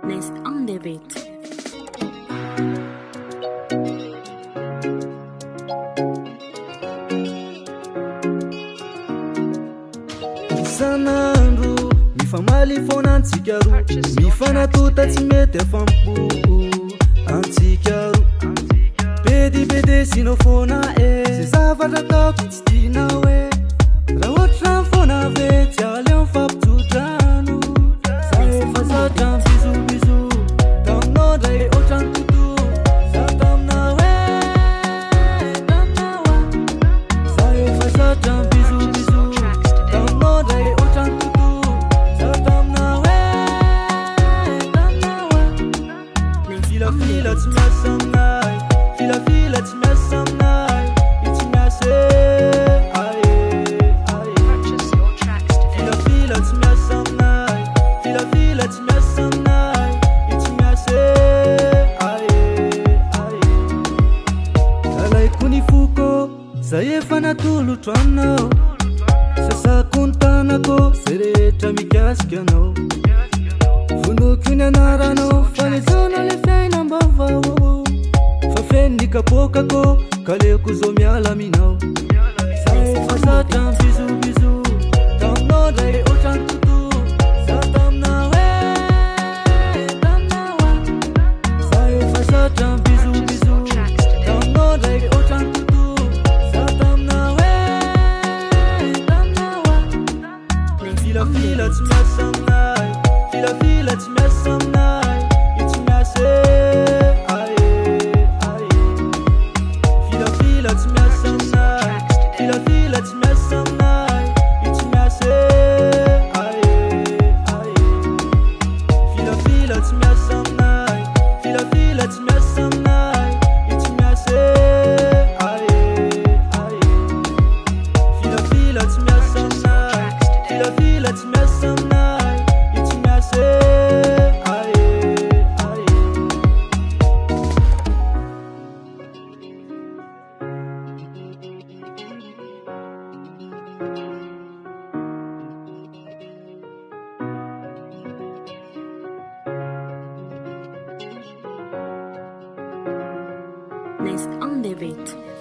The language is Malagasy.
Nest on the beat. Sanandro mifamaly foana antsika roa mifanatota tsy mety afampo antsika roa bedibede sinao foana ze zavatra ataoko tsy tianao raha ohatra foana vetsy aly eo mifampijodrano za efa zatra mibizobizo taminao ndray ohatra ny toto za taminao taminao za efa zatra mibizobizo taminao ndray ohatra ny toto za taminao taminao filafila tsy miasa aminahy filafila tsy miasa aminahy itsy miasa filafila tsy miasa aminahy filafila tsy miasa aminahy itsy miasa zalaiko ny foko za efa natolotro anao sasako ny tanako zay rehetra mikasika anao vonoko ny anaranao fanezana le fiainam-bavao fa feno ny kapokako kaleko zao miala aminao za efa zatra mibizobizo taminao ndray ohatra ny toto za taminao taminao za efa zatra mibizobizo taminao ndray ohatra ny toto za taminao taminao filafila tsy miasa aminahy filafila tsy miasa aminahy itsy miasa filafila tsy miasa aminahy filafila tsy miasa aminahy itsy miasa filafila tsy miasa aminahy filafila tsy miasa aminahy itsy miasa filafila tsy miasa aminahy filafila tsy miasa aminahy itsy miasa Nest on the beat.